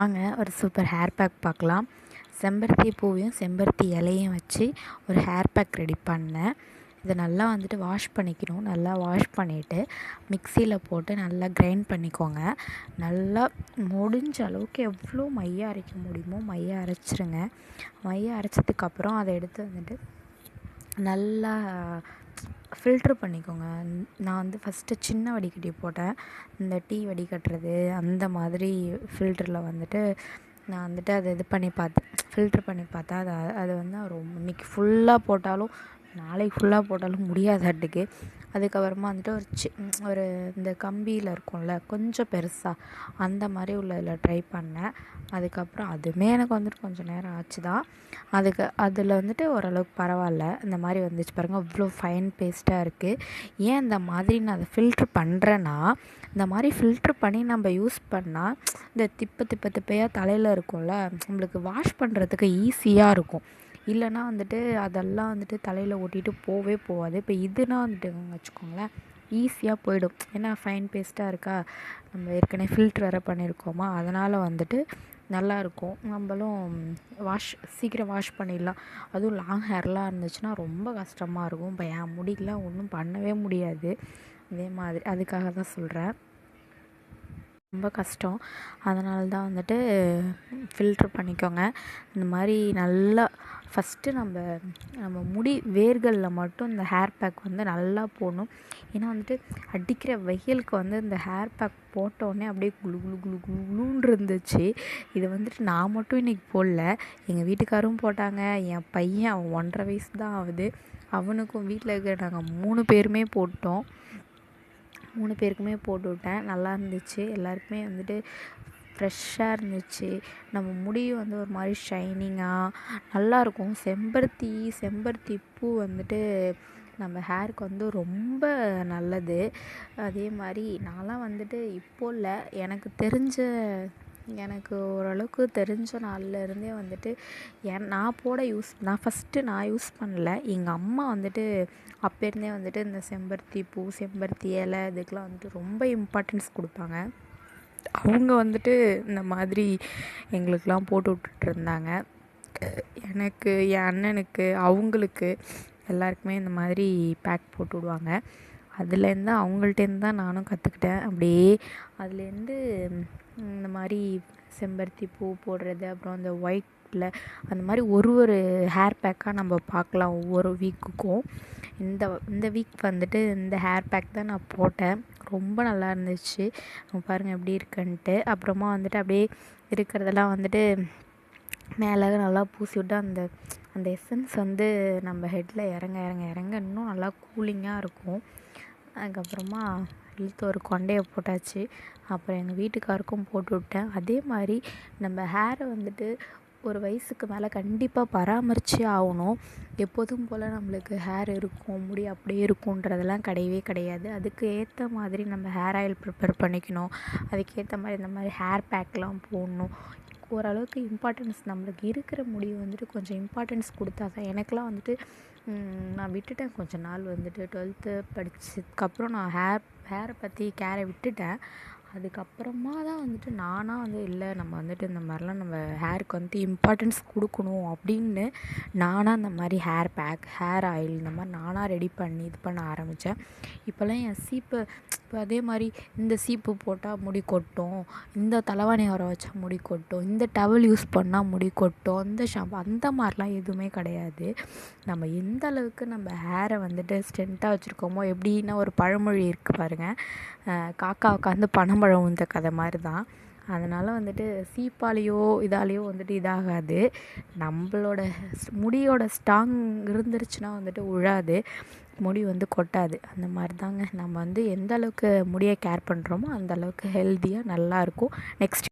வாங்க ஒரு super hair pack பார்க்கலாம். செம்பருத்தி பூவையும் செம்பருத்தி இலையும் வச்சு ஒரு ஹேர் பேக் ரெடி பண்ணேன். இதை நல்லா வாஷ் பண்ணிக்கணும். நல்லா வாஷ் பண்ணிவிட்டு மிக்சியில் போட்டு நல்லா கிரைண்ட் பண்ணிக்கோங்க. நல்லா முடிஞ்ச அளவுக்கு எவ்வளோ மையாக அரைக்க முடியுமோ மையாக அரைச்சிருங்க. மையாக அரைச்சதுக்கப்புறம் அதை எடுத்து நல்லா ஃபில்ட்ரு பண்ணிக்கோங்க. நான் ஃபஸ்ட்டு சின்ன வடிகட்டி போட்டேன். இந்த டீ வடிகட்டுறது அந்த மாதிரி ஃபில்டரில் நான் அதை இது பண்ணி பார்த்தேன். ஃபில்ட்ரு பண்ணி பார்த்தா அது இன்றைக்கி ஃபுல்லாக போட்டாலும் நாளைக்கு ஃபுல்லாக போட்டாலும் முடியாதாட்டுக்கு. அதுக்கப்புறமா ஒரு இந்த கம்பியில் இருக்கும்ல கொஞ்சம் பெருசாக அந்த மாதிரி உள்ளதில் ட்ரை பண்ணேன். அதுக்கப்புறம் அதுவுமே எனக்கு கொஞ்சம் நேரம் ஆச்சு தான். அதில் ஓரளவுக்கு பரவாயில்ல. இந்த மாதிரி வந்துச்சு பாருங்கள், அவ்வளோ ஃபைன் பேஸ்ட்டாக இருக்குது. ஏன் இந்த மாதிரி நான் அதை ஃபில்ட்ரு பண்ணுறேன்னா, இந்த மாதிரி ஃபில்ட்ரு பண்ணி நம்ம யூஸ் பண்ணால் இந்த திப்பையாக தலையில் இருக்கும்ல, நம்மளுக்கு வாஷ் பண்ணுறதுக்கு ஈஸியாக இருக்கும். இல்லைன்னா அதெல்லாம் தலையில் ஒட்டிட்டு போகாது. இப்போ இதுனா வச்சுக்கோங்களேன், ஈஸியாக போயிடும். ஏன்னா ஃபைன் பேஸ்ட்டாக இருக்கா, நம்ம ஏற்கனவே ஃபில்ட்ரு வேறு பண்ணியிருக்கோமா, அதனால் நல்லாயிருக்கும். நம்மளும் சீக்கிரம் வாஷ் பண்ணிடலாம். அதுவும் லாங் ஹேர்லாம் இருந்துச்சுன்னா ரொம்ப கஷ்டமாக இருக்கும். இப்போ என் முடிக்கெலாம் ஒன்றும் பண்ணவே முடியாது. இதே மாதிரி அதுக்காக தான் சொல்கிறேன், ரொம்ப கஷ்டம். அதனால தான் ஃபில்ட்ரு பண்ணிக்கோங்க. இந்த மாதிரி நல்லா ஃபஸ்ட்டு நம்ம முடி வேர்களில் மட்டும் இந்த ஹேர் பேக் நல்லா போடணும். ஏன்னா அடிக்கிற வெயிலுக்கு இந்த ஹேர் பேக் போட்டோடனே அப்படியே குளு குளு குளு குளு குளுன்னு இருந்துச்சு. இது நான் மட்டும் இன்றைக்கி போடல, எங்கள் வீட்டுக்காரும் போட்டாங்க. என் பையன் அவன் 1.5 வயசு தான் ஆகுது, அவனுக்கும் வீட்டில் இருக்கிற நாங்கள் 3 பேருமே போட்டோம். 3 பேருக்குமே போட்டு விட்டேன். நல்லா இருந்துச்சு. எல்லாருக்குமே ஃப்ரெஷ்ஷாக இருந்துச்சு. நம்ம முடியும் ஒரு மாதிரி ஷைனிங்காக நல்லாயிருக்கும். செம்பருத்தி பூ நம்ம ஹேருக்கு ரொம்ப நல்லது. அதே மாதிரி நான்லாம் இப்போ இல்லை, எனக்கு ஓரளவுக்கு தெரிஞ்ச நாள்லேருந்தே நான் ஃபஸ்ட்டு யூஸ் பண்ணல. எங்கள் அம்மா அப்போருந்தே இந்த செம்பருத்தி பூ செம்பருத்தி இலை இதுக்கெலாம் ரொம்ப இம்பார்ட்டன்ஸ் கொடுப்பாங்க. அவங்க இந்த மாதிரி எங்களுக்கெலாம் போட்டு விட்டுட்ருந்தாங்க. எனக்கு, என் அண்ணனுக்கு, அவங்களுக்கு எல்லாருக்குமே இந்த மாதிரி பேக் போட்டு விடுவாங்க. அதுலேருந்து அவங்கள்ட்டேருந்து தான் நானும் கற்றுக்கிட்டேன். அப்படியே அதுலேருந்து இந்த மாதிரி செம்பருத்தி பூ போடுறது, அப்புறம் அந்த ஒயிட்டில் அந்த மாதிரி ஒரு ஹேர் பேக்காக நம்ம பார்க்கலாம் ஒவ்வொரு வீக்குக்கும். இந்த வீக் இந்த ஹேர் பேக் தான் நான் போட்டேன். ரொம்ப நல்லா இருந்துச்சு. பாருங்கள் எப்படி இருக்குன்ட்டு. அப்புறமா அப்படியே இருக்கிறதெல்லாம் மேலே நல்லா பூசி விட்டு அந்த எசன்ஸ் நம்ம ஹெட்டில் இறங்க இன்னும் நல்லா கூலிங்காக இருக்கும். அதுக்கப்புறமா இழுத்து ஒரு கொண்டையை போட்டாச்சு. அப்புறம் எங்கள் வீட்டுக்காருக்கும் போட்டு விட்டேன். அதே மாதிரி நம்ம ஹேரை ஒரு வயசுக்கு மேலே கண்டிப்பாக பராமரித்தே ஆகணும். எப்போதும் போல் நம்மளுக்கு ஹேர் இருக்கும், முடி அப்படியே இருக்குன்றதெல்லாம் கிடையவே கிடையாது. அதுக்கு ஏற்ற மாதிரி நம்ம ஹேர் ஆயில் ப்ரிப்பேர் பண்ணிக்கணும். அதுக்கேற்ற மாதிரி இந்த மாதிரி ஹேர் பேக்லாம் போடணும். ஓரளவுக்கு இம்பார்ட்டன்ஸ் நம்மளுக்கு இருக்கிற முடி கொஞ்சம் இம்பார்ட்டன்ஸ் கொடுத்தா தான். எனக்கெலாம் நான் விட்டுட்டேன் கொஞ்ச நாள் 12th படித்ததுக்கப்புறம் நான் ஹேரை பற்றி கேரை விட்டுட்டேன். அதுக்கப்புறமா தான் நானாக இல்லை, நம்ம இந்த மாதிரிலாம் நம்ம ஹேருக்கு இம்பார்ட்டன்ஸ் கொடுக்கணும் அப்படின்னு நானாக இந்த மாதிரி ஹேர் பேக், ஹேர் ஆயில் இந்த மாதிரி நானாக ரெடி பண்ணி இது பண்ண ஆரம்பித்தேன். இப்போல்லாம் என் இப்போ அதே மாதிரி இந்த சீப்பு போட்டால் முடி கொட்டும், இந்த தலைவாணி உரம் வச்சா முடி கொட்டும், இந்த டவல் யூஸ் பண்ணால் முடி கொட்டும், இந்த ஷாம்பு அந்த மாதிரிலாம் எதுவுமே கிடையாது. நம்ம எந்த அளவுக்கு நம்ம ஹேரை ஸ்ட்ரென்த்தாக வச்சுருக்கோமோ, எப்படின்னா ஒரு பழமொழி இருக்குது பாருங்கள், காக்கா உட்காந்து பனம்பழம் இந்த கதை மாதிரி தான். அதனால் சீப்பாலேயோ இதாலேயோ இதாகாது. நம்மளோட முடியோட ஸ்ட்ராங் இருந்துருச்சுன்னா உழாது, முடி கொட்டாது. அந்த மாதிரி தாங்க நம்ம எந்த அளவுக்கு முடியை கேர் பண்ணுறோமோ அந்த அளவுக்கு ஹெல்த்தியாக நல்லாயிருக்கும். நெக்ஸ்ட்